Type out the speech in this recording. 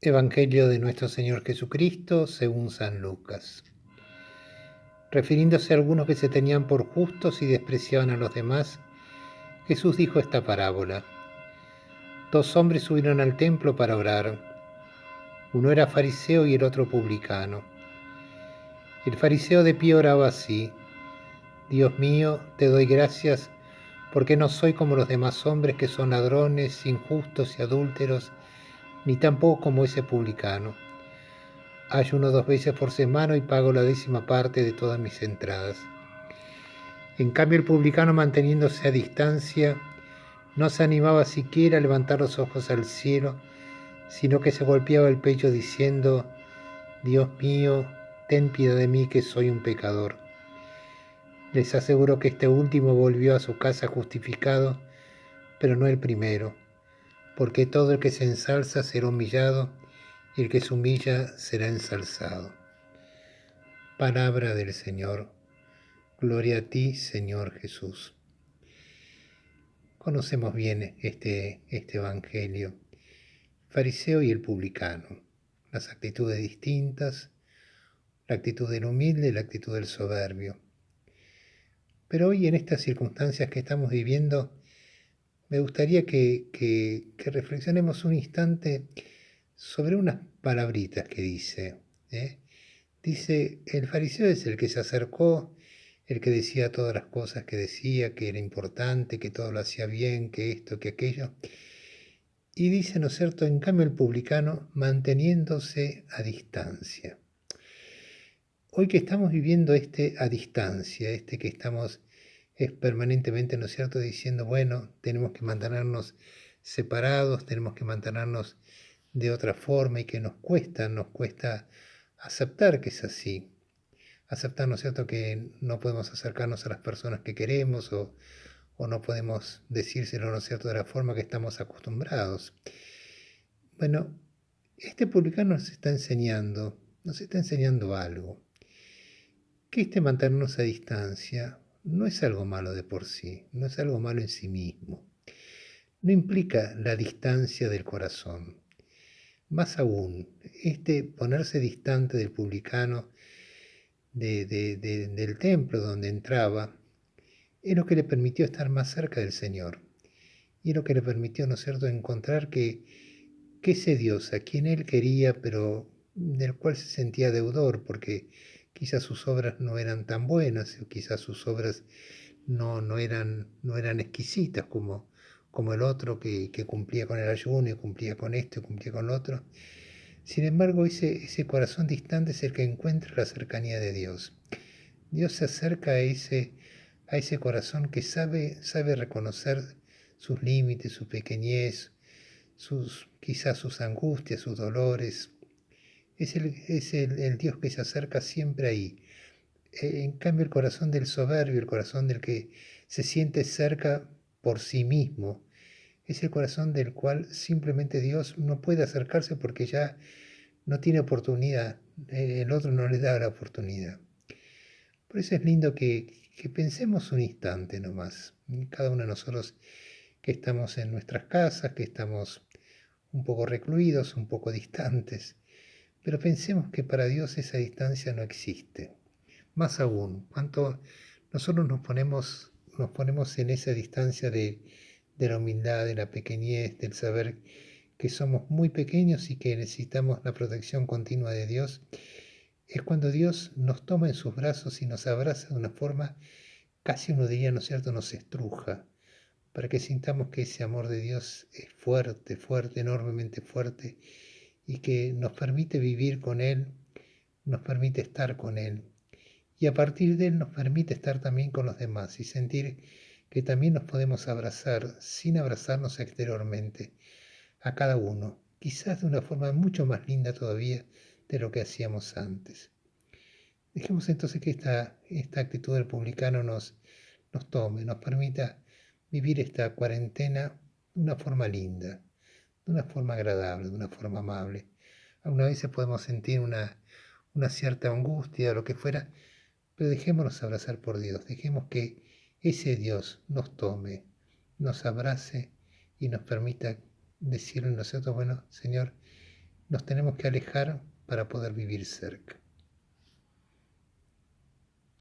Evangelio de nuestro Señor Jesucristo según San Lucas. Refiriéndose a algunos que se tenían por justos y despreciaban a los demás, Jesús dijo esta parábola. 2 hombres subieron al templo para orar. Uno era fariseo y el otro publicano. El fariseo de pie oraba así: Dios mío, te doy gracias porque no soy como los demás hombres que son ladrones, injustos y adúlteros, ni tampoco como ese publicano. Ayuno 2 veces por semana y pago la 10ª parte de todas mis entradas. En cambio, el publicano, manteniéndose a distancia, no se animaba siquiera a levantar los ojos al cielo, sino que se golpeaba el pecho diciendo: Dios mío, ten piedad de mí que soy un pecador. Les aseguro que este último volvió a su casa justificado, pero no el primero, porque todo el que se ensalza será humillado, y el que se humilla será ensalzado. Palabra del Señor. Gloria a ti, Señor Jesús. Conocemos bien este Evangelio. Fariseo y el publicano. Las actitudes distintas, la actitud del humilde y la actitud del soberbio. Pero hoy, en estas circunstancias que estamos viviendo, me gustaría que reflexionemos un instante sobre unas palabritas que dice. Dice, el fariseo es el que se acercó, el que decía todas las cosas que decía, que era importante, que todo lo hacía bien, que esto, que aquello. Y dice, ¿no es cierto?, en cambio el publicano manteniéndose a distancia. Hoy que estamos viviendo a distancia, que estamos permanentemente, ¿no es cierto?, diciendo, bueno, tenemos que mantenernos separados, tenemos que mantenernos de otra forma, y que nos cuesta aceptar que es así. Aceptar, ¿no es cierto?, que no podemos acercarnos a las personas que queremos o no podemos decírselo, ¿no es cierto?, de la forma que estamos acostumbrados. Bueno, este publicano nos está enseñando algo. Que mantenernos a distancia no es algo malo de por sí, no es algo malo en sí mismo. No implica la distancia del corazón. Más aún, ponerse distante del publicano, del templo donde entraba, es lo que le permitió estar más cerca del Señor. Y es lo que le permitió, ¿no es cierto?, encontrar que ese Dios a quien él quería, pero del cual se sentía deudor, porque quizás sus obras no eran tan buenas, o quizás sus obras no eran exquisitas como el otro que cumplía con el ayuno, y cumplía con esto, y cumplía con lo otro. Sin embargo, ese corazón distante es el que encuentra la cercanía de Dios. Dios se acerca a ese corazón que sabe reconocer sus límites, su pequeñez, quizás sus angustias, sus dolores. Es el Dios que se acerca siempre ahí. En cambio, el corazón del soberbio, el corazón del que se siente cerca por sí mismo, es el corazón del cual simplemente Dios no puede acercarse porque ya no tiene oportunidad. El otro no le da la oportunidad. Por eso es lindo que pensemos un instante nomás. Cada uno de nosotros que estamos en nuestras casas, que estamos un poco recluidos, un poco distantes, pero pensemos que para Dios esa distancia no existe. Más aún, cuanto nosotros nos ponemos en esa distancia de la humildad, de la pequeñez, del saber que somos muy pequeños y que necesitamos la protección continua de Dios, es cuando Dios nos toma en sus brazos y nos abraza de una forma, casi uno diría, ¿no es cierto?, nos estruja, para que sintamos que ese amor de Dios es fuerte, enormemente fuerte, y que nos permite vivir con Él, nos permite estar con Él, y a partir de Él nos permite estar también con los demás y sentir que también nos podemos abrazar sin abrazarnos exteriormente a cada uno, quizás de una forma mucho más linda todavía de lo que hacíamos antes. Dejemos entonces que esta actitud del publicano nos tome, nos permita vivir esta cuarentena de una forma linda, de una forma agradable, de una forma amable. Algunas veces podemos sentir una cierta angustia o lo que fuera, pero dejémonos abrazar por Dios, dejemos que ese Dios nos tome, nos abrace y nos permita decirle a nosotros, bueno, Señor, nos tenemos que alejar para poder vivir cerca.